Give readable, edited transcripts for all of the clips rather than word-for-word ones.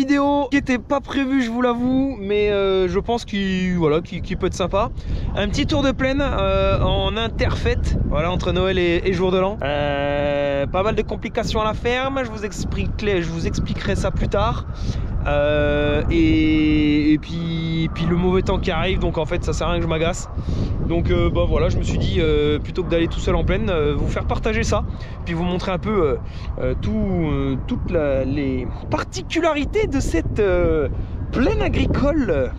vidéo qui était pas prévue, je vous l'avoue, mais je pense qu'il voilà, qui peut être sympa. Un petit tour de plaine en interfête, voilà, entre Noël et jour de l'an. Pas mal de complications à la ferme, je vous expliquerai ça plus tard. Et puis le mauvais temps qui arrive, donc en fait ça sert à rien que je m'agace. Donc bah voilà, je me suis dit plutôt que d'aller tout seul en plaine, vous faire partager ça, puis vous montrer un peu toutes les particularités de cette plaine agricole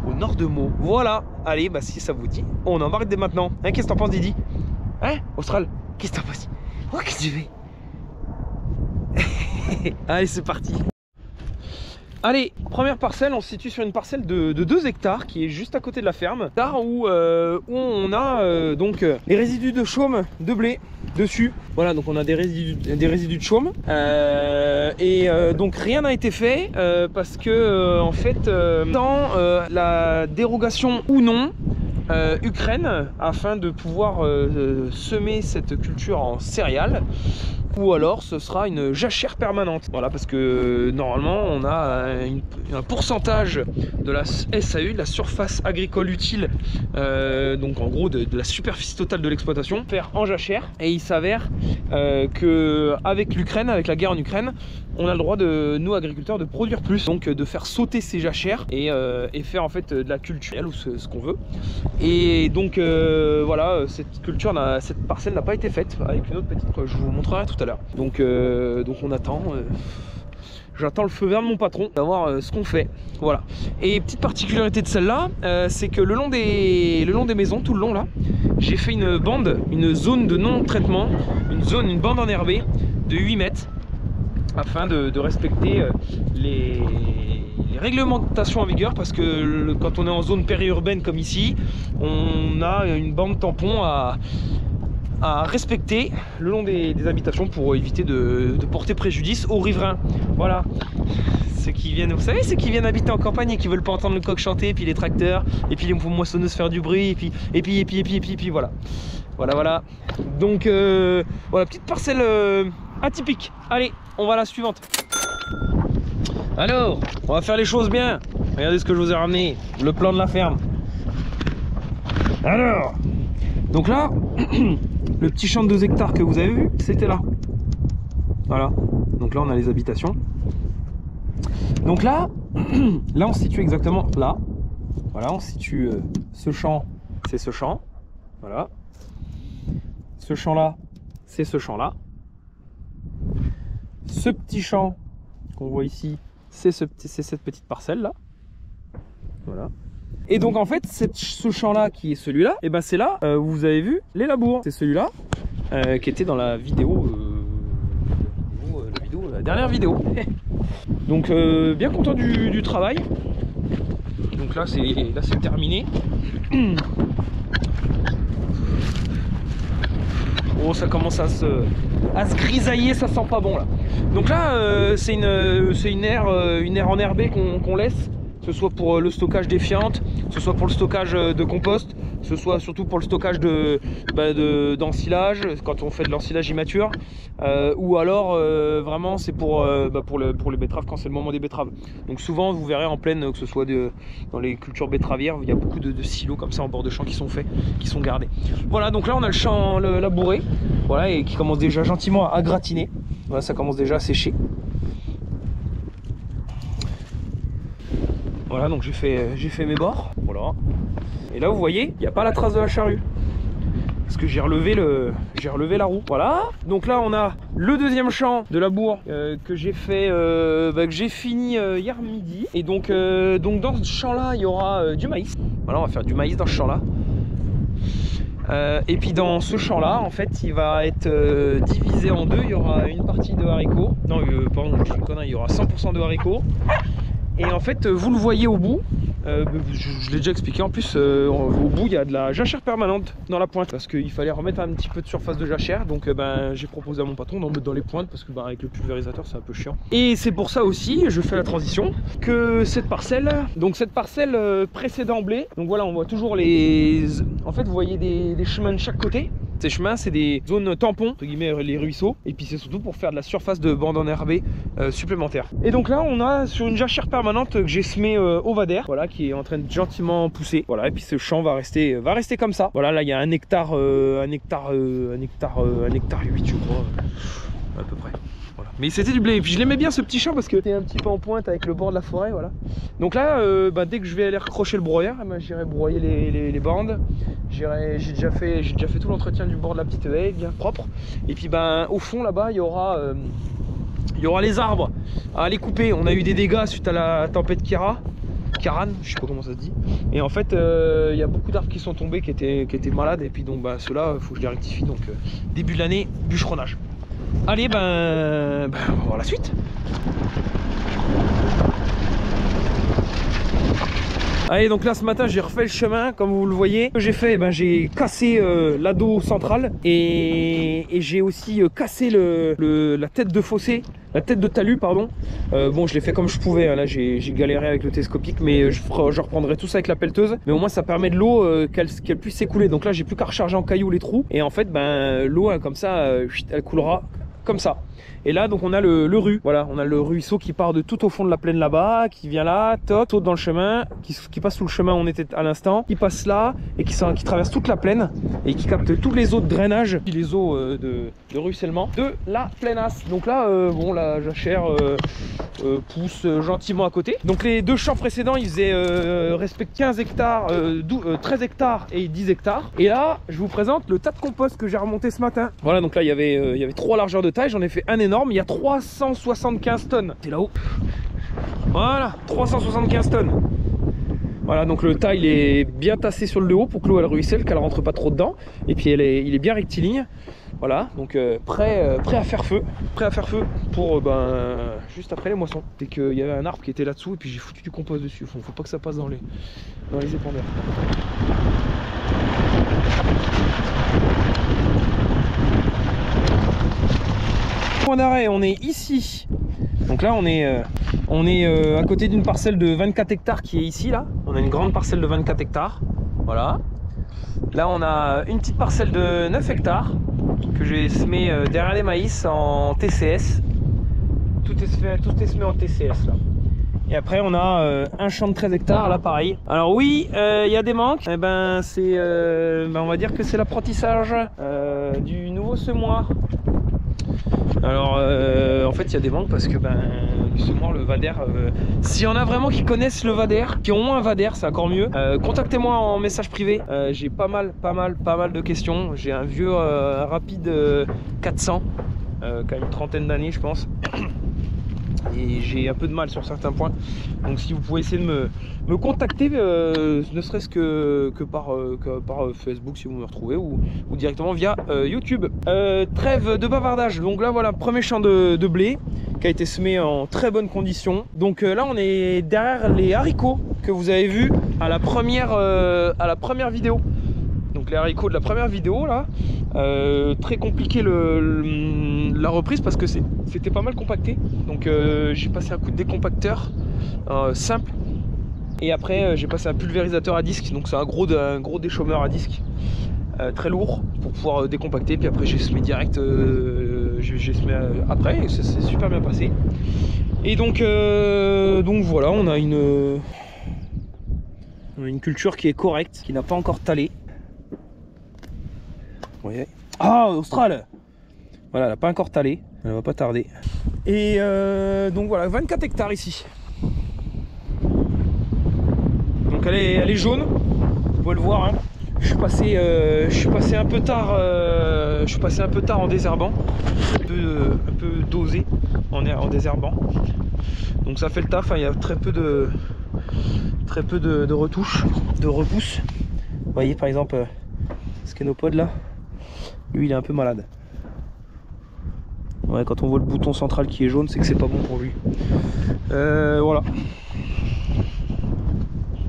au nord de Meaux. Voilà, allez, bah si ça vous dit, on embarque dès maintenant. Hein, qu'est-ce que t'en penses, Didi? Hein, Austral, qu'est-ce que t'en penses? Oh, qu'est-ce que tu fais? Allez, c'est parti. Allez, première parcelle, on se situe sur une parcelle de 2 hectares qui est juste à côté de la ferme. Où on a donc les résidus de chaume de blé dessus. Voilà, donc on a des résidus de chaume. Donc rien n'a été fait parce que en fait, dans la dérogation ou non, Ukraine, afin de pouvoir semer cette culture en céréales, ou alors ce sera une jachère permanente. Voilà, parce que normalement on a un pourcentage de la SAU, de la surface agricole utile, donc en gros de la superficie totale de l'exploitation, faire en jachère. Et il s'avère que avec l'Ukraine, avec la guerre en Ukraine, on a le droit de, nous agriculteurs, de produire plus, donc de faire sauter ces jachères et faire en fait de la culture ou ce qu'on veut. Et donc voilà, cette parcelle n'a pas été faite avec une autre petite, je vous montrerai tout à l'heure. Donc on attend. J'attends le feu vert de mon patron, d'avoir ce qu'on fait. Voilà. Et petite particularité de celle-là, c'est que le long des maisons, tout le long là, j'ai fait une bande, une zone de non-traitement, une bande enherbée de 8 mètres, afin de respecter les réglementations en vigueur, parce que quand on est en zone périurbaine comme ici, on a une bande tampon à respecter le long des habitations pour éviter de porter préjudice aux riverains. Voilà, ceux qui viennent, vous savez, ceux qui viennent habiter en campagne et qui veulent pas entendre le coq chanter, et puis les tracteurs, et puis les moissonneuses faire du bruit, et puis voilà. Voilà. Donc voilà, petite parcelle atypique. Allez, on va à la suivante. Alors, on va faire les choses bien. Regardez ce que je vous ai ramené, le plan de la ferme. Alors, donc là, le petit champ de 2 hectares que vous avez vu, c'était là. Voilà, donc là on a les habitations. Donc là on se situe exactement là. Voilà, on se situe ce champ, c'est ce champ. Voilà. Ce champ là, c'est ce champ là. Ce petit champ qu'on voit ici, c'est cette petite parcelle là. Voilà. Et donc en fait ce champ là qui est celui-là, et ben c'est là où vous avez vu les labours. C'est celui-là qui était dans la vidéo, la dernière vidéo. Donc bien content du travail. Donc là c'est terminé. Oh, ça commence à se grisailler, ça sent pas bon là. Donc là c'est une aire enherbée qu'on laisse, que ce soit pour le stockage des fientes, que ce soit pour le stockage de compost, que ce soit surtout pour le stockage d'ensilage, quand on fait de l'ensilage immature, ou alors vraiment c'est pour les betteraves quand c'est le moment des betteraves. Donc souvent vous verrez en plaine, que ce soit dans les cultures betteravières, il y a beaucoup de silos comme ça en bord de champ qui sont faits, qui sont gardés. Voilà, donc là on a le champ labouré, voilà, et qui commence déjà gentiment à gratiner. Voilà, ça commence déjà à sécher. Voilà, donc j'ai fait mes bords. Voilà. Et là vous voyez, il n'y a pas la trace de la charrue, parce que j'ai relevé la roue. Voilà. Donc là on a le deuxième champ de labour que j'ai fait, que j'ai fini hier midi. Et donc dans ce champ là il y aura du maïs. Voilà, on va faire du maïs dans ce champ là. Et puis dans ce champ là en fait il va être divisé en deux. Il y aura une partie de haricots. Non pardon, je dis une connerie, il y aura 100% de haricots. Et en fait vous le voyez au bout, je l'ai déjà expliqué en plus, au bout il y a de la jachère permanente dans la pointe, parce qu'il fallait remettre un petit peu de surface de jachère. Donc j'ai proposé à mon patron d'en mettre dans les pointes, parce que avec le pulvérisateur c'est un peu chiant. Et c'est pour ça aussi, je fais la transition, que cette parcelle précédent blé, donc voilà, on voit toujours en fait vous voyez des chemins de chaque côté. Ces chemins, c'est des zones tampons, entre guillemets les ruisseaux, et puis c'est surtout pour faire de la surface de bande enherbée supplémentaire. Et donc là, on a sur une jachère permanente que j'ai semé au Vader, voilà, qui est en train de gentiment pousser. Voilà, et puis ce champ va rester comme ça. Voilà, là il y a 1 hectare, 8 je crois, à peu près. Voilà. Mais c'était du blé, et puis je l'aimais bien ce petit champ parce que c'était un petit peu en pointe avec le bord de la forêt, voilà. Donc là, dès que je vais aller recrocher le broyeur, j'irai broyer les bandes. J'ai déjà fait tout l'entretien du bord de la petite haie, bien propre. Et puis au fond là-bas, il y aura les arbres à aller couper. On a eu des dégâts suite à la tempête Kiran, je sais pas comment ça se dit. Et en fait, il y a beaucoup d'arbres qui sont tombés, qui étaient malades. Et puis donc ceux-là, il faut que je les rectifie. Donc début de l'année, bûcheronnage. Allez, on va voir la suite. Allez, donc là ce matin j'ai refait le chemin comme vous le voyez. Ce que j'ai fait, j'ai cassé l'ado central et j'ai aussi cassé la tête de fossé, la tête de talus pardon. Bon, je l'ai fait comme je pouvais, hein. Là j'ai galéré avec le télescopique, mais je reprendrai tout ça avec la pelleteuse. Mais au moins ça permet de l'eau qu'elle puisse s'écouler. Donc là j'ai plus qu'à recharger en cailloux les trous et en fait l'eau comme ça elle coulera comme ça. Et là donc on a le ru, voilà, on a le ruisseau qui part de tout au fond de la plaine là-bas, qui vient là, toc, saute dans le chemin, qui passe sous le chemin où on était à l'instant, qui passe là et qui traverse toute la plaine et qui capte tous les eaux de drainage, les eaux de ruissellement de la plainasse. Donc là, bon, la jachère pousse gentiment à côté. Donc les deux champs précédents, ils faisaient respect 15 hectares, 13 hectares et 10 hectares. Et là, je vous présente le tas de compost que j'ai remonté ce matin. Voilà, donc là, il y avait 3 largeurs de taille, j'en ai fait un énorme. Il y a 375 tonnes. C'est là-haut. Voilà, 375 tonnes. Voilà, donc le tas il est bien tassé sur le haut pour que l'eau elle ruisselle, qu'elle rentre pas trop dedans. Et puis il est bien rectiligne. Voilà, donc prêt à faire feu. Prêt à faire feu pour juste après les moissons. C'est qu'il y avait un arbre qui était là-dessous et puis j'ai foutu du compost dessus. Faut pas que ça passe dans les épandeurs. Point d'arrêt, on est ici. Donc là on est à côté d'une parcelle de 24 hectares qui est ici là. On a une grande parcelle de 24 hectares. Voilà. Là on a une petite parcelle de 9 hectares que j'ai semé derrière les maïs en TCS. Tout est semé en TCS là. Et après on a un champ de 13 hectares là pareil. Alors oui, il y a des manques. Et c'est on va dire que c'est l'apprentissage du nouveau semoir. Alors en fait il y a des manques parce que le semoir, le Vader, s'il y en a vraiment qui connaissent le Vader, qui ont un Vader, c'est encore mieux, contactez-moi en message privé. J'ai pas mal de questions. J'ai un vieux rapide 400 qui a une trentaine d'années je pense. Et j'ai un peu de mal sur certains points. Donc si vous pouvez essayer de me contacter, ne serait-ce que par Facebook si vous me retrouvez, ou directement via YouTube. Trêve de bavardage. Donc là voilà, premier champ de blé qui a été semé en très bonne condition. Donc là on est derrière les haricots que vous avez vus à la première vidéo. Donc les haricots de la première vidéo là, très compliqué la reprise parce que c'était pas mal compacté. Donc j'ai passé un coup de décompacteur simple. Et après j'ai passé un pulvérisateur à disque. Donc c'est un gros déchômeur à disque très lourd pour pouvoir décompacter. Puis après j'ai semé direct, j'ai semé après et ça s'est super bien passé. Et donc voilà, on a une culture qui est correcte, qui n'a pas encore talé. Vous voyez. Ah, Austral. Voilà, elle n'a pas encore talé, elle va pas tarder. Et donc voilà, 24 hectares ici. Donc elle est jaune, vous pouvez le voir, hein. Je suis passé un peu tard en désherbant, un peu dosé en désherbant. Donc ça fait le taf, hein. Il y a très peu de retouches, de repousses. Vous voyez par exemple ce kénopode là. Lui il est un peu malade. Ouais, quand on voit le bouton central qui est jaune, c'est que c'est pas bon pour lui. Voilà.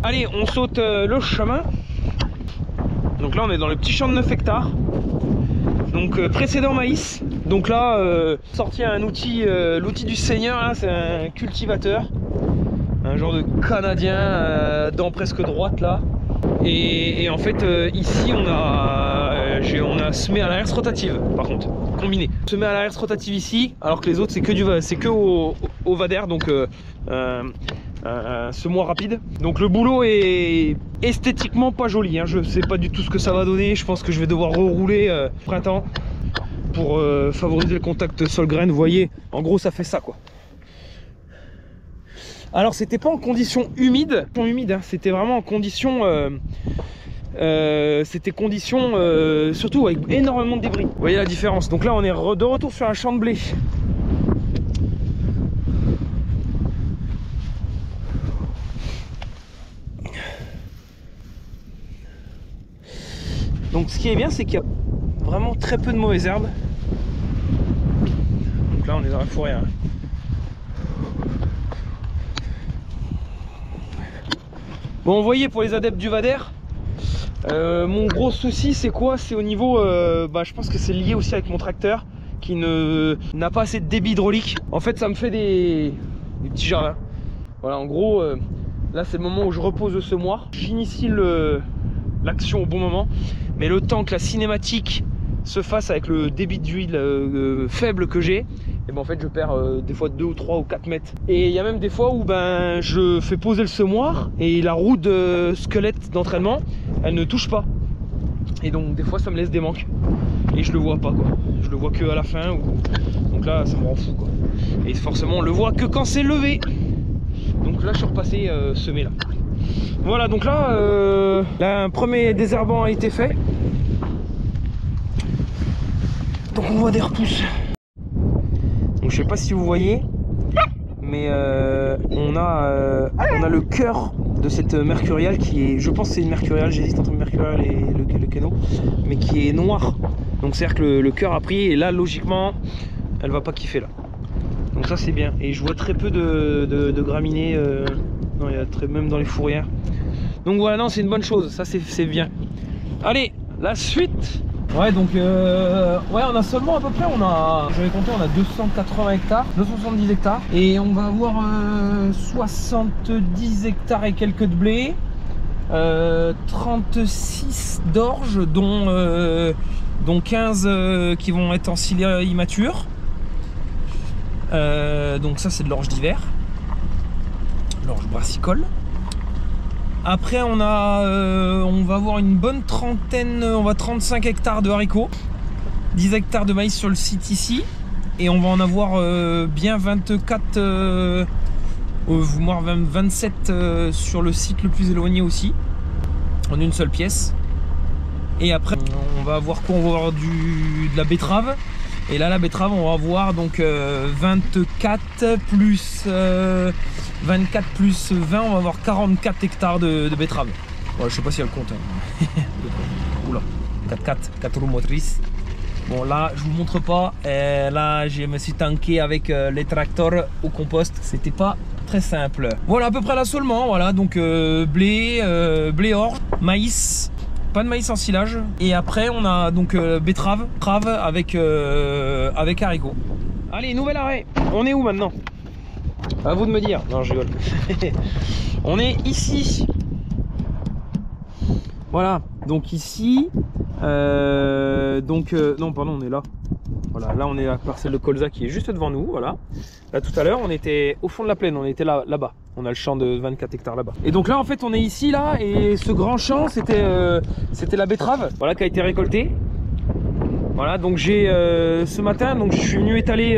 Allez, on saute le chemin. Donc là on est dans le petit champ de 9 hectares. Donc précédent maïs. Donc là sorti un outil, l'outil du Seigneur, c'est un cultivateur. Un genre de canadien dent presque droite là. Et en fait ici on a on a semé à la herse rotative par contre, combiné. Semé à la herse rotative ici, alors que les autres c'est que au vader, donc semoir rapide. Donc le boulot est esthétiquement pas joli, hein. Je sais pas du tout ce que ça va donner. Je pense que je vais devoir rerouler printemps pour favoriser le contact sol-graine. Vous voyez, en gros ça fait ça quoi. Alors c'était pas en conditions humides, hein, c'était vraiment en conditions surtout avec énormément de débris. Vous voyez la différence. Donc là on est de retour sur un champ de blé. Donc ce qui est bien, c'est qu'il y a vraiment très peu de mauvaises herbes. Donc là on est dans la forêt, hein. Bon, vous voyez, pour les adeptes du vader, mon gros souci c'est quoi? C'est au niveau, je pense que c'est lié aussi avec mon tracteur qui n'a pas assez de débit hydraulique. En fait ça me fait des petits jardins. Voilà, en gros, là c'est le moment où je repose le semoir. J'initie l'action au bon moment, mais le temps que la cinématique se fasse avec le débit d'huile faible que j'ai, et ben en fait je perds des fois 2 ou 3 ou 4 mètres. Et il y a même des fois où je fais poser le semoir et la roue de squelette d'entraînement elle ne touche pas, et donc des fois ça me laisse des manques et je le vois pas quoi, je le vois que à la fin donc là ça me rend fou quoi. Et forcément on le voit que quand c'est levé. Donc là je suis repassé semé là. Voilà, donc là un premier désherbant a été fait. Donc on voit des repousses. Donc je sais pas si vous voyez, mais on a le cœur de cette mercuriale qui est, je pense que c'est une mercuriale, j'hésite entre une mercuriale et le canot, mais qui est noir. Donc c'est à dire que le cœur a pris, et là logiquement elle va pas kiffer là. Donc ça c'est bien. Et je vois très peu de graminées, non, il y a même dans les fourrières. Donc voilà, non, c'est une bonne chose, ça c'est bien. Allez, la suite. Ouais, donc ouais, on a seulement à peu près, j'avais compté, on a 280 hectares, 270 hectares, et on va avoir 70 hectares et quelques de blé, 36 d'orge, dont 15 qui vont être en cilia immature. Donc ça c'est de l'orge d'hiver, l'orge brassicole. Après on va avoir une bonne trentaine, on va 35 hectares de haricots, 10 hectares de maïs sur le site ici, et on va en avoir bien 24, voire 27 sur le site le plus éloigné aussi, en une seule pièce. Et après on va avoir quoi? On va avoir de la betterave. Et là la betterave on va avoir donc 24 plus 24 plus 20, on va avoir 44 hectares de betterave. Ouais, je sais pas si elle compte, hein. Oula, 4 roues motrices. Bon là je vous montre pas, là je me suis tanké avec les tracteurs au compost, c'était pas très simple. Voilà à peu près là seulement, voilà, donc blé orge, maïs. Pas de maïs en silage. Et après on a donc betterave avec haricots. Allez, nouvel arrêt. On est où maintenant? À vous de me dire. Non, je rigole. On est ici. Voilà. Donc ici. Non, pardon, on est là. Voilà, là on est à la parcelle de colza qui est juste devant nous. Voilà. Là tout à l'heure on était au fond de la plaine, on était là-bas. On a le champ de 24 hectares là-bas. Et donc là en fait on est ici là, et ce grand champ c'était la betterave, voilà, qui a été récoltée. Voilà, donc j'ai ce matin, donc je suis venu étaler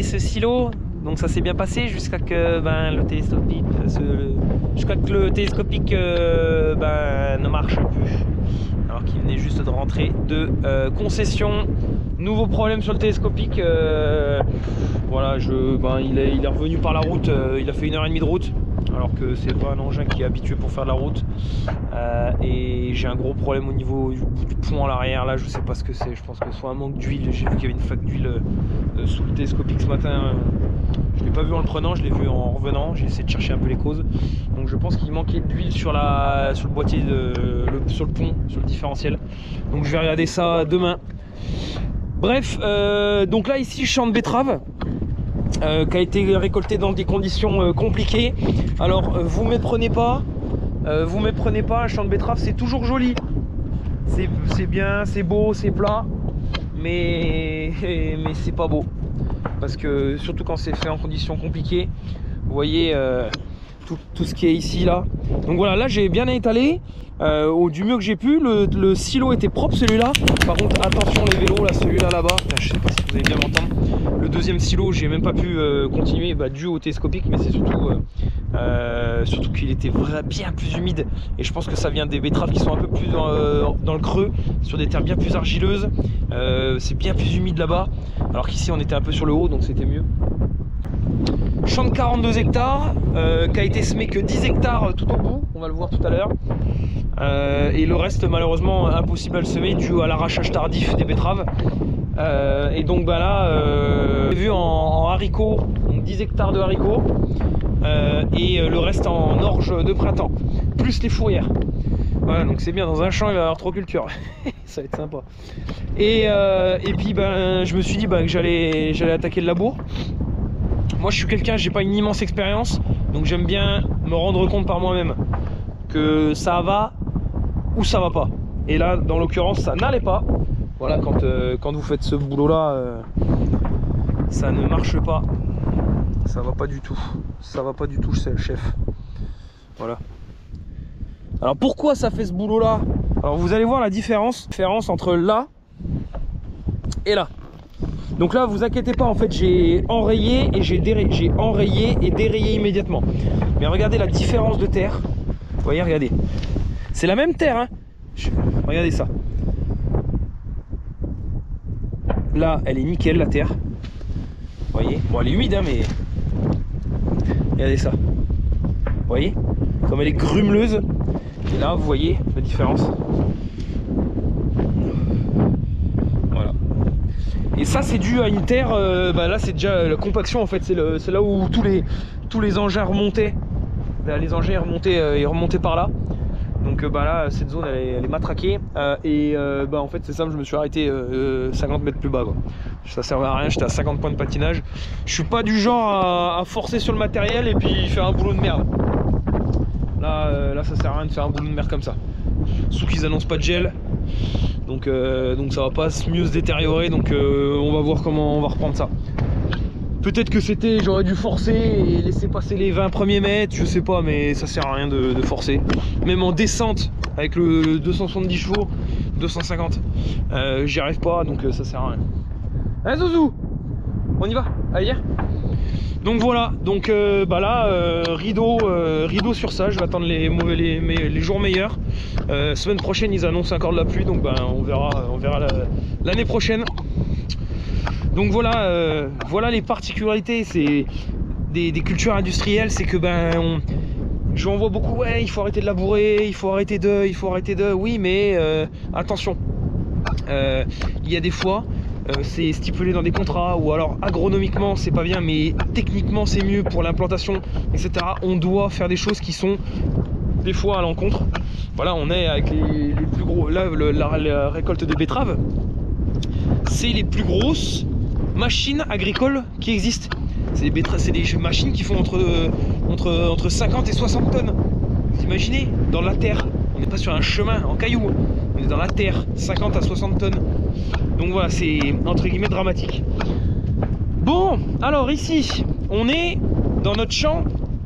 ce silo. Donc ça s'est bien passé jusqu'à que le télescopique ne marche plus. Alors qu'il venait juste de rentrer de concession. Nouveau problème sur le télescopique. Voilà, il est revenu par la route. Il a fait 1h30 de route, alors que c'est pas un engin qui est habitué pour faire de la route. Et j'ai un gros problème au niveau du pont à l'arrière. Là, je sais pas ce que c'est. Je pense que ce soit un manque d'huile. J'ai vu qu'il y avait une flaque d'huile sous le télescopique ce matin. Je l'ai pas vu en le prenant, je l'ai vu en revenant. J'ai essayé de chercher un peu les causes. Donc je pense qu'il manquait d'huile sur le boîtier, sur le pont, sur le différentiel. Donc je vais regarder ça demain. Bref, donc là ici champ de betterave qui a été récolté dans des conditions compliquées. Alors vous méprenez pas, Vous méprenez pas, un champ de betterave c'est toujours joli. C'est bien, c'est beau, c'est plat, mais c'est pas beau. Parce que surtout quand c'est fait en conditions compliquées, vous voyez tout ce qui est ici là. Donc voilà, là j'ai bien étalé du mieux que j'ai pu. Le silo était propre celui-là. Par contre attention les vélos là, celui-là là-bas, je sais pas si vous allez bien m'entendre. Le deuxième silo j'ai même pas pu continuer dû au télescopique, mais c'est surtout qu'il était bien plus humide. Et je pense que ça vient des betteraves qui sont un peu plus dans le creux, sur des terres bien plus argileuses. C'est bien plus humide là-bas, alors qu'ici on était un peu sur le haut, donc c'était mieux. Champ de 42 hectares qui a été semé que 10 hectares tout au bout, on va le voir tout à l'heure. Et le reste malheureusement impossible à le semer dû à l'arrachage tardif des betteraves. Et donc là j'ai vu en haricots, donc 10 hectares de haricots, et le reste en orge de printemps, plus les fourrières. Voilà, donc c'est bien, dans un champ il va y avoir 3 cultures. Ça va être sympa. Et puis je me suis dit que j'allais attaquer le labour. Moi je suis quelqu'un, j'ai pas une immense expérience, donc j'aime bien me rendre compte par moi-même que ça va ou ça va pas. Et là dans l'occurrence ça n'allait pas. Voilà, quand vous faites ce boulot là, ça ne marche pas. Ça va pas du tout. Ça va pas du tout, c'est le chef. Voilà. Alors pourquoi ça fait ce boulot là? Alors vous allez voir la différence entre là et là. Donc là vous inquiétez pas, en fait j'ai enrayé et j'ai enrayé et dérayé immédiatement. Mais regardez la différence de terre. Vous voyez, regardez. C'est la même terre, hein. Regardez ça. Là elle est nickel la terre. Vous voyez. Bon elle est humide hein, mais regardez ça. Vous voyez comme elle est grumeleuse. Et là vous voyez la différence. Voilà. Et ça c'est dû à une terre, là c'est déjà la compaction en fait, c'est là où tous les engins remontaient. Là, les engins remontaient par là. Donc là cette zone elle est matraquée. En fait c'est simple, je me suis arrêté 50 mètres plus bas quoi. Ça servait à rien, j'étais à 50 points de patinage. Je suis pas du genre à forcer sur le matériel et puis faire un boulot de merde. Là ça sert à rien de faire un boulot de merde comme ça. Sauf qu'ils annoncent pas de gel. Donc ça va pas mieux se détériorer. Donc on va voir comment on va reprendre ça. Peut-être que j'aurais dû forcer et laisser passer les 20 premiers mètres, je sais pas, mais ça sert à rien de forcer. Même en descente avec le 270 chevaux, 250, j'y arrive pas, donc ça sert à rien. Allez Zouzou, on y va, allez viens. Donc voilà, donc rideau sur ça, je vais attendre les jours meilleurs. Semaine prochaine ils annoncent encore de la pluie, donc on verra l'année prochaine. Donc voilà, voilà les particularités des cultures industrielles, c'est que j'en vois beaucoup, ouais il faut arrêter de labourer, il faut arrêter de, oui mais attention, il y a des fois, c'est stipulé dans des contrats, ou alors agronomiquement c'est pas bien, mais techniquement c'est mieux pour l'implantation, etc. On doit faire des choses qui sont des fois à l'encontre. Voilà, on est avec les plus gros, là la récolte des betteraves, c'est les plus grosses machines agricoles qui existent. C'est des machines qui font entre 50 et 60 tonnes. Vous imaginez, dans la terre, on n'est pas sur un chemin en cailloux, on est dans la terre, 50 à 60 tonnes. Donc voilà, c'est entre guillemets dramatique. Bon, alors ici, on est dans notre champ.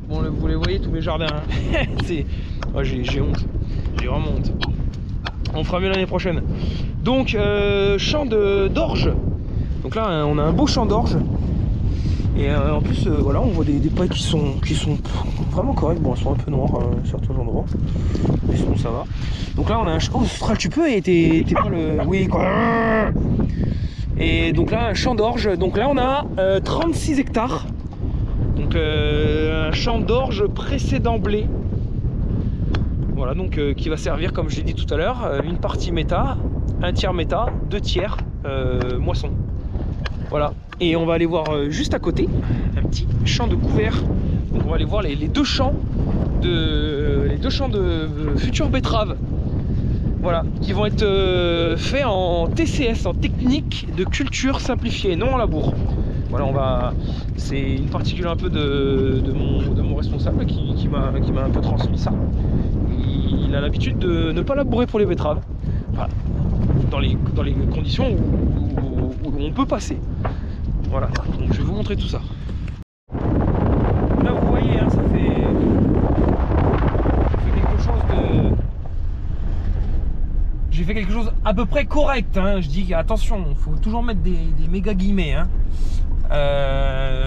Bon, vous les voyez, tous mes jardins. Hein. J'ai honte, j'ai vraiment honte. On fera mieux l'année prochaine. Donc, champ d'orge. Donc là, on a un beau champ d'orge. Et en plus, voilà, on voit des pailles qui sont vraiment correctes. Bon, elles sont un peu noires à certains endroits. Mais sinon, ça va. Donc là, on a un champ. Oh, Stral, tu peux, et t'es pas le. Oui, quoi. Et donc là, un champ d'orge. Donc là, on a 36 hectares. Donc, un champ d'orge précédent blé. Voilà, donc qui va servir, comme je l'ai dit tout à l'heure, une partie méta, un tiers méta, 2 tiers moisson. Voilà, et on va aller voir juste à côté un petit champ de couvert. Donc on va aller voir les deux champs de futures betteraves. Voilà, qui vont être faits en TCS, en technique de culture simplifiée, non en labour. Voilà, c'est une particule un peu de mon responsable qui m'a un peu transmis ça. Il a l'habitude de ne pas labourer pour les betteraves, voilà, dans les conditions où on peut passer. Voilà, donc je vais vous montrer tout ça. Là vous voyez, hein, ça fait quelque chose de... J'ai fait quelque chose à peu près correct, hein. Je dis attention, il faut toujours mettre des méga guillemets, hein,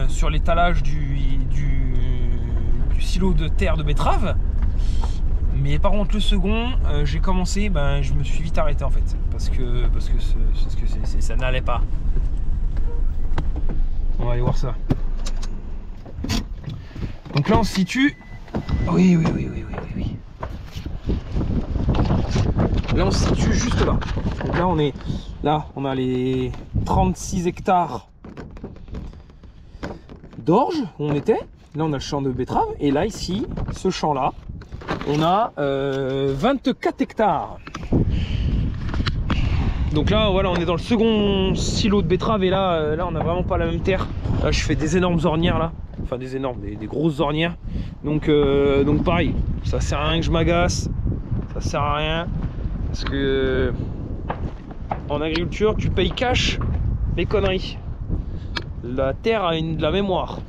sur l'étalage du silo de terre de betterave. Mais par contre le second, j'ai commencé, je me suis vite arrêté en fait, parce que ça n'allait pas. On va aller voir ça. Donc là on se situe. Oui. Là on se situe juste là. Donc là on a les 36 hectares d'orge où on était. Là on a le champ de betterave. Et là ici, ce champ là, on a 24 hectares. Donc là voilà, on est dans le second silo de betterave. Et là on a vraiment pas la même terre. Là je fais des énormes ornières là. Enfin des énormes, des grosses ornières. Donc pareil, ça sert à rien que je m'agace. Ça sert à rien. Parce que en agriculture, tu payes cash les conneries. La terre a de la mémoire.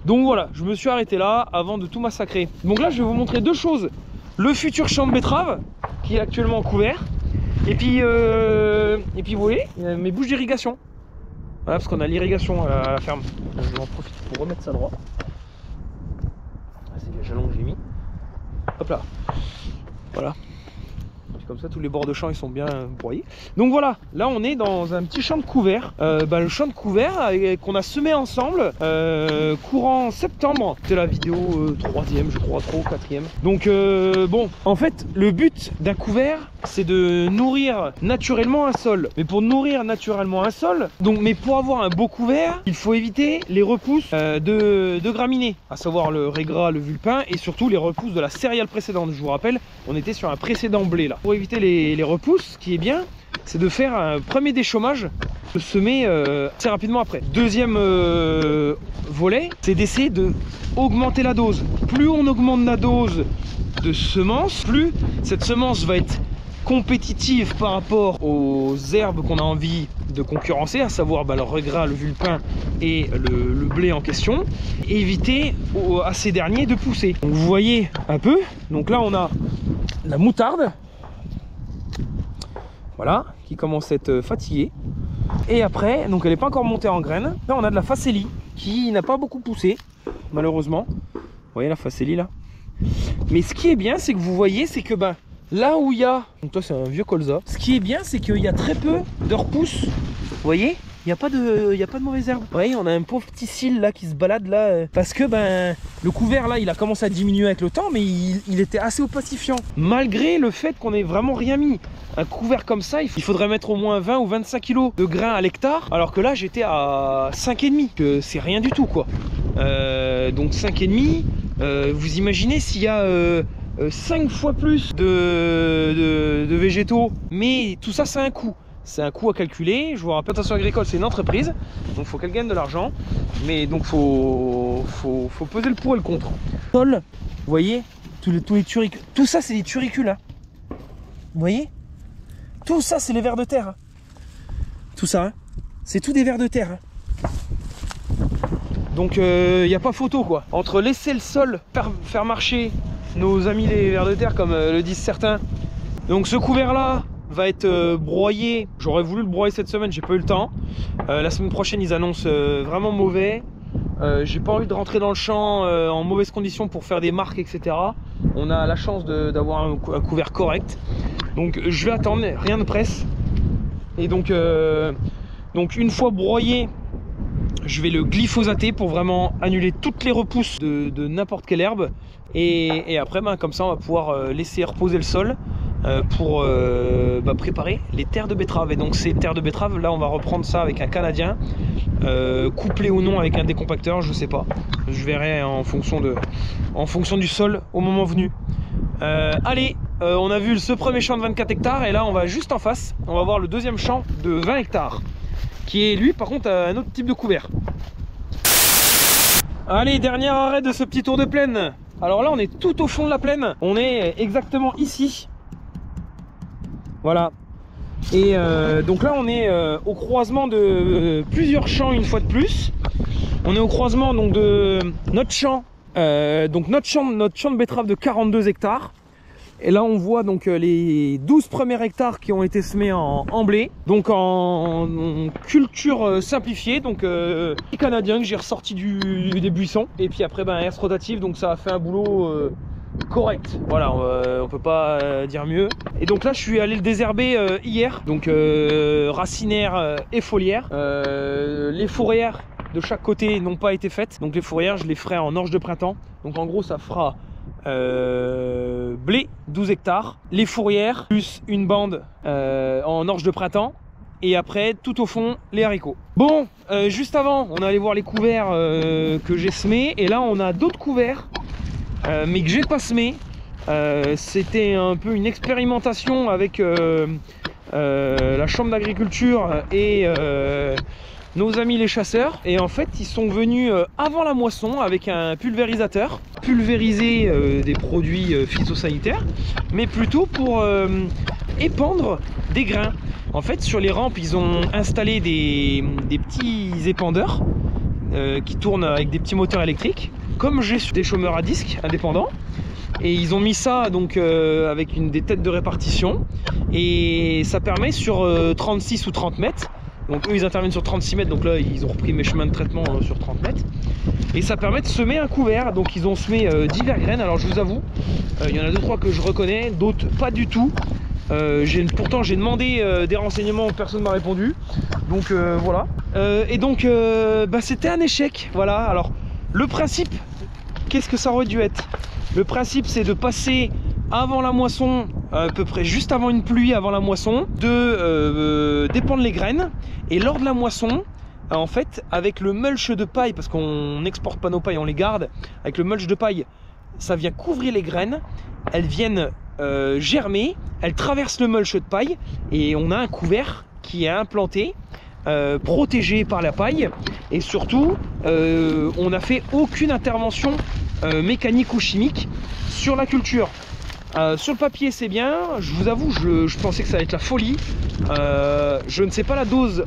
Donc voilà, je me suis arrêté là avant de tout massacrer. Donc là, je vais vous montrer deux choses. Le futur champ de betterave, qui est actuellement couvert. Et puis vous voyez, mes bouches d'irrigation. Voilà, parce qu'on a l'irrigation à la ferme. Je vais en profiter pour remettre ça droit. C'est les jalons que j'ai mis. Hop là. Voilà. Comme ça tous les bords de champ ils sont bien broyés. Donc voilà, là on est dans un petit champ de couvert, le champ de couvert qu'on a semé ensemble courant septembre. C'était la vidéo 3e je crois, 3 ou 4e. Donc bon, en fait le but d'un couvert c'est de nourrir naturellement un sol. Mais pour nourrir naturellement un sol, mais pour avoir un beau couvert, il faut éviter les repousses de graminées, à savoir le régras, le vulpin et surtout les repousses de la céréale précédente. Je vous rappelle, on était sur un précédent blé là. Pour éviter les repousses, ce qui est bien, c'est de faire un premier déchômage, de semer assez rapidement après. Deuxième volet, c'est d'essayer d'augmenter la dose. Plus on augmente la dose de semence, plus cette semence va être compétitive par rapport aux herbes qu'on a envie de concurrencer, à savoir le regras, le vulpin et le blé en question, et éviter à ces derniers de pousser. Donc vous voyez un peu, donc là on a la moutarde, voilà, qui commence à être fatiguée. Et après, donc elle n'est pas encore montée en graines. Là on a de la facélie qui n'a pas beaucoup poussé, malheureusement. Vous voyez la facélie là. Mais ce qui est bien, c'est que vous voyez, c'est que là où il y a, donc toi c'est un vieux colza, ce qui est bien c'est qu'il y a très peu de repousses. Vous voyez, il n'y a pas de mauvaises herbes. Vous voyez, on a un pauvre petit cil là qui se balade là, parce que le couvert là il a commencé à diminuer avec le temps, mais il était assez opacifiant. Malgré le fait qu'on ait vraiment rien mis. Un couvert comme ça, il faudrait mettre au moins 20 ou 25 kg de grains à l'hectare, alors que là j'étais à 5,5, que c'est rien du tout quoi. Donc 5,5, vous imaginez s'il y a 5 fois plus de végétaux, mais tout ça c'est un coût. C'est un coût à calculer. Je vous rappelle, Plantation Agricole c'est une entreprise, donc il faut qu'elle gagne de l'argent, mais donc faut peser le pour et le contre. Sol, vous voyez, tous les turicules, tout ça c'est des turicules, hein. Vous voyez, tout ça c'est les vers de terre, hein. Tout ça, hein. C'est tout des vers de terre, hein. Donc il n'y a pas photo quoi. Entre laisser le sol faire marcher nos amis les vers de terre comme le disent certains. Donc ce couvert là va être broyé. J'aurais voulu le broyer cette semaine, j'ai pas eu le temps. La semaine prochaine ils annoncent vraiment mauvais. J'ai pas envie de rentrer dans le champ en mauvaises conditions pour faire des marques etc. On a la chance d'avoir un couvert correct. Donc je vais attendre, rien ne presse. Et donc une fois broyé, je vais le glyphosater pour vraiment annuler toutes les repousses de n'importe quelle herbe. Et après, comme ça, on va pouvoir laisser reposer le sol pour préparer les terres de betterave. Et donc ces terres de betterave, là, on va reprendre ça avec un Canadien, couplé ou non avec un décompacteur, je sais pas. Je verrai en fonction du sol au moment venu. Allez, on a vu ce premier champ de 24 hectares et là, on va juste en face. On va voir le deuxième champ de 20 hectares. qui est lui par contre un autre type de couvert. Allez, dernier arrêt de ce petit tour de plaine. Alors là on est tout au fond de la plaine, on est exactement ici. Voilà. Et donc là on est au croisement de plusieurs champs une fois de plus. On est au croisement donc de notre champ, notre champ de betterave de 42 hectares. Et là on voit donc les 12 premiers hectares qui ont été semés en blé, donc en culture simplifiée, donc canadien que j'ai ressorti des buissons. Et puis après herse rotative, donc ça a fait un boulot correct, voilà, on peut pas dire mieux. Et donc là je suis allé le désherber hier, donc racinaire et foliaire. Les fourrières de chaque côté n'ont pas été faites, donc les fourrières je les ferai en orge de printemps. Donc en gros ça fera blé 12 hectares, les fourrières plus une bande en orge de printemps, et après tout au fond les haricots. Bon, juste avant on allait voir les couverts que j'ai semés, et là on a d'autres couverts mais que j'ai pas semés. C'était un peu une expérimentation avec la chambre d'agriculture et nos amis les chasseurs, et en fait ils sont venus avant la moisson avec un pulvérisateur, pulvériser des produits phytosanitaires, mais plutôt pour épandre des grains. En fait sur les rampes ils ont installé des petits épandeurs qui tournent avec des petits moteurs électriques, comme j'ai des chômeurs à disque indépendants, et ils ont mis ça donc avec des têtes de répartition, et ça permet sur 36 ou 30 mètres. Donc eux ils interviennent sur 36 mètres, donc là ils ont repris mes chemins de traitement sur 30 mètres. Et ça permet de semer un couvert, donc ils ont semé divers graines. Alors je vous avoue, il y en a 2-3 que je reconnais, d'autres pas du tout. Pourtant j'ai demandé des renseignements, personne ne m'a répondu. Donc voilà. Et donc c'était un échec, voilà. Alors le principe, qu'est-ce que ça aurait dû être? Le principe c'est de passer avant la moisson, à peu près juste avant une pluie avant la moisson, de dépendre les graines, et lors de la moisson, en fait avec le mulch de paille, parce qu'on n'exporte pas nos pailles, on les garde, avec le mulch de paille ça vient couvrir les graines, elles viennent germer, elles traversent le mulch de paille, et on a un couvert qui est implanté, protégé par la paille, et surtout on n'a fait aucune intervention mécanique ou chimique sur la culture. Sur le papier c'est bien, je vous avoue je pensais que ça allait être la folie. Je ne sais pas la dose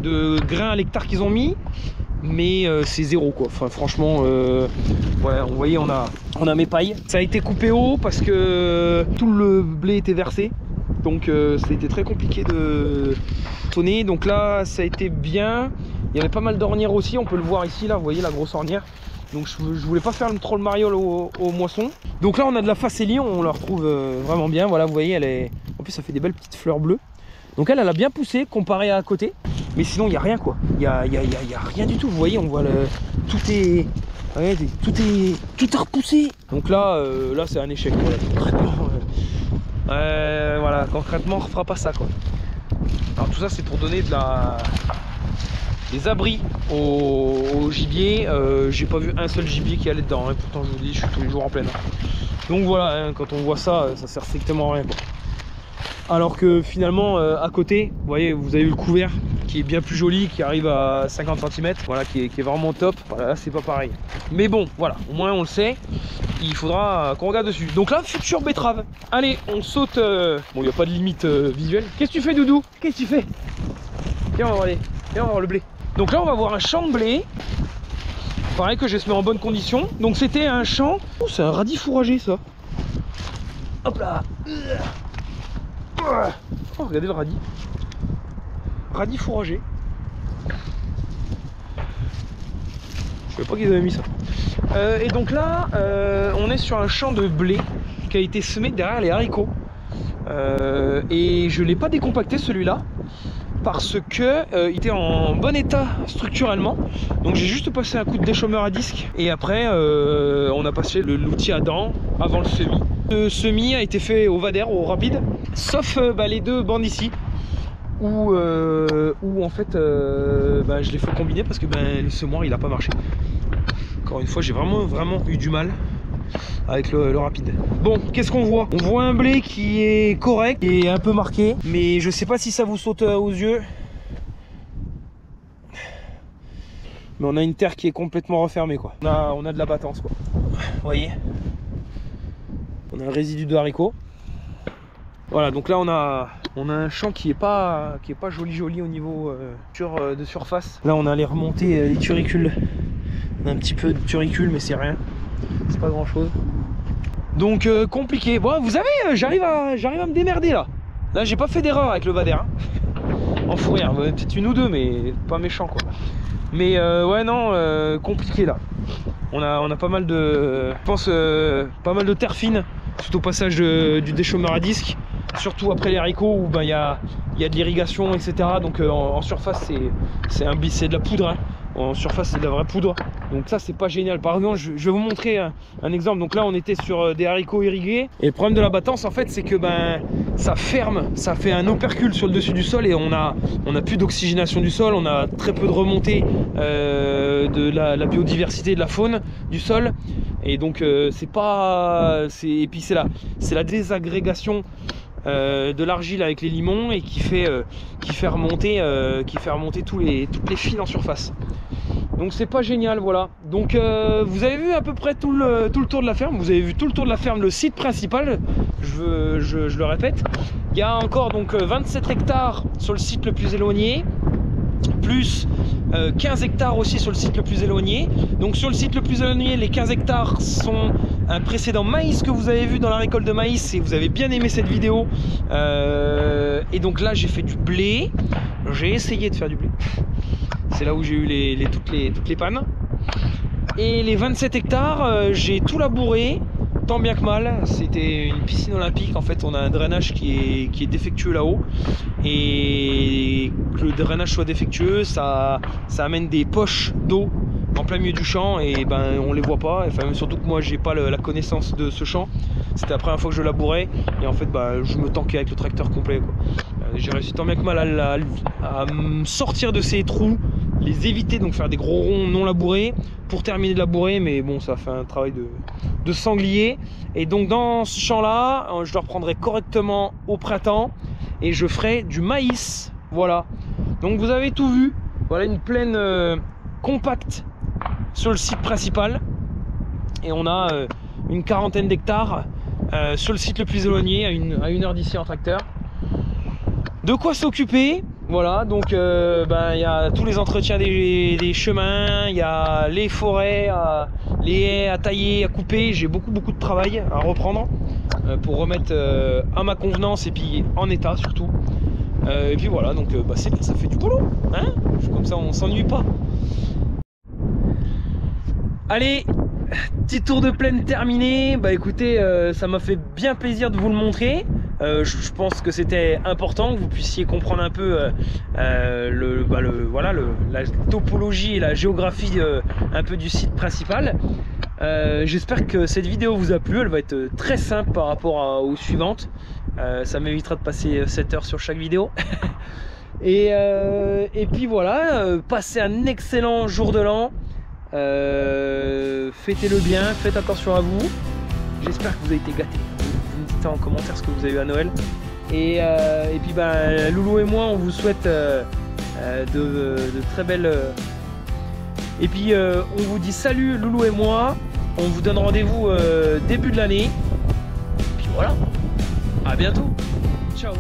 de grains à l'hectare qu'ils ont mis, mais c'est zéro quoi. Enfin franchement ouais, vous voyez on a mes pailles. Ça a été coupé haut parce que tout le blé était versé, donc c'était très compliqué de tonner. Donc là ça a été bien, il y avait pas mal d'ornières aussi, on peut le voir ici là, vous voyez la grosse ornière. Donc je voulais pas faire trop le mariole aux moissons. Donc là on a de la facélie, on la retrouve vraiment bien. Voilà, vous voyez, elle est, en plus ça fait des belles petites fleurs bleues. Donc elle a bien poussé comparé à côté. Mais sinon il n'y a rien quoi. Il y a rien du tout. Vous voyez, on voit tout est repoussé. Donc là c'est un échec. Voilà, concrètement, voilà, concrètement on refera pas ça quoi. Alors tout ça c'est pour donner des abris au gibier. J'ai pas vu un seul gibier qui allait dedans, hein. Pourtant je vous dis je suis tous les jours en pleine. Donc voilà, hein, quand on voit ça, ça sert strictement à rien quoi. Alors que finalement à côté, vous voyez, vous avez eu le couvert qui est bien plus joli, qui arrive à 50 cm, voilà, qui est vraiment top. Voilà, là c'est pas pareil. Mais bon, voilà, au moins on le sait, il faudra qu'on regarde dessus. Donc là, future betterave. Allez, on saute. Bon, il n'y a pas de limite visuelle. Qu'est-ce que tu fais, Doudou? Qu'est-ce que tu fais? Viens, on va voir viens, on va voir le blé. Donc là on va voir un champ de blé, pareil, que j'ai semé en bonne condition. Donc c'était un champ, oh, c'est un radis fourragé ça. Hop là. Oh, regardez le radis fourragé. Je savais pas qu'ils avaient mis ça. Et donc là on est sur un champ de blé qui a été semé derrière les haricots, et je l'ai pas décompacté celui-là parce que il était en bon état structurellement. Donc j'ai juste passé un coup de déchômeur à disque, et après on a passé l'outil à dents avant le semis. Le semis a été fait au Vader, au rapide, sauf les deux bandes ici où en fait je l'ai fait combiner parce que le semoir il a pas marché. Encore une fois, j'ai vraiment eu du mal avec le rapide. Bon, qu'est-ce qu'on voit? On voit un blé qui est correct et un peu marqué, mais je sais pas si ça vous saute aux yeux. Mais on a une terre qui est complètement refermée quoi. On a de la battance quoi. Vous voyez, on a un résidu de haricots. Voilà, donc là on a un champ qui est pas joli au niveau de surface. Là on a les remontées, les turicules. On a un petit peu de turicule mais c'est rien. C'est pas grand chose. Donc compliqué. Bon, vous savez, j'arrive à me démerder là. Là j'ai pas fait d'erreur avec le Vader. Hein. En fourrière, peut-être une ou deux, mais pas méchant quoi. Mais ouais non, compliqué là. On a pas mal de, je pense, pas mal de terre fine, surtout au passage du déchômeur à disque, surtout après les haricots où ben il y a de l'irrigation, etc. Donc en surface c'est de la poudre. Hein. En surface c'est de la vraie poudre, donc ça c'est pas génial. Par exemple je vais vous montrer un exemple. Donc là on était sur des haricots irrigués et le problème de la battance en fait c'est que ben ça ferme, ça fait un opercule sur le dessus du sol et on a plus d'oxygénation du sol, on a très peu de remontée de la biodiversité de la faune du sol et donc et puis c'est la désagrégation de l'argile avec les limons et qui fait remonter toutes les fils en surface. Donc c'est pas génial, voilà. Donc vous avez vu à peu près tout le tour de la ferme. Vous avez vu tout le tour de la ferme, le site principal. Je le répète. Il y a encore donc 27 hectares sur le site le plus éloigné, plus 15 hectares aussi sur le site le plus éloigné. Donc sur le site le plus éloigné, les 15 hectares sont un précédent maïs que vous avez vu dans la récolte de maïs et vous avez bien aimé cette vidéo. Et donc là j'ai fait du blé. J'ai essayé de faire du blé. C'est là où j'ai eu toutes les pannes. Et les 27 hectares, j'ai tout labouré, tant bien que mal. C'était une piscine olympique. En fait, on a un drainage qui est défectueux là-haut. Et que le drainage soit défectueux, ça amène des poches d'eau en plein milieu du champ. Et ben, on les voit pas. Enfin, surtout que moi, j'ai pas la connaissance de ce champ. C'était la première fois que je labourais. Et en fait, ben, je me tankais avec le tracteur complet, quoi. J'ai réussi tant bien que mal à me sortir de ces trous, les éviter, donc faire des gros ronds non labourés pour terminer de labourer, mais bon ça fait un travail de sanglier. Et donc dans ce champ là je le reprendrai correctement au printemps et je ferai du maïs. Voilà, donc vous avez tout vu. Voilà une plaine compacte sur le site principal et on a une quarantaine d'hectares sur le site le plus éloigné à une heure d'ici en tracteur. De quoi s'occuper, voilà, donc y a tous les entretiens des chemins, il y a les forêts, les haies à tailler, à couper. J'ai beaucoup de travail à reprendre pour remettre à ma convenance et puis en état surtout. Et puis voilà, donc c'est bien, ça fait du boulot, hein, comme ça on s'ennuie pas. Allez, petit tour de plaine terminé. Bah écoutez, ça m'a fait bien plaisir de vous le montrer. Je pense que c'était important que vous puissiez comprendre un peu la topologie et la géographie un peu du site principal. J'espère que cette vidéo vous a plu. Elle va être très simple par rapport aux suivantes. Ça m'évitera de passer 7 heures sur chaque vidéo. Et puis voilà, passez un excellent jour de l'an. Fêtez-le bien, faites attention à vous. J'espère que vous avez été gâtés. Vous me dites en commentaire ce que vous avez eu à Noël. Et puis Loulou et moi on vous souhaite de très belles. Et puis on vous dit salut Loulou et moi. On vous donne rendez-vous début de l'année. Puis voilà. À bientôt. Ciao.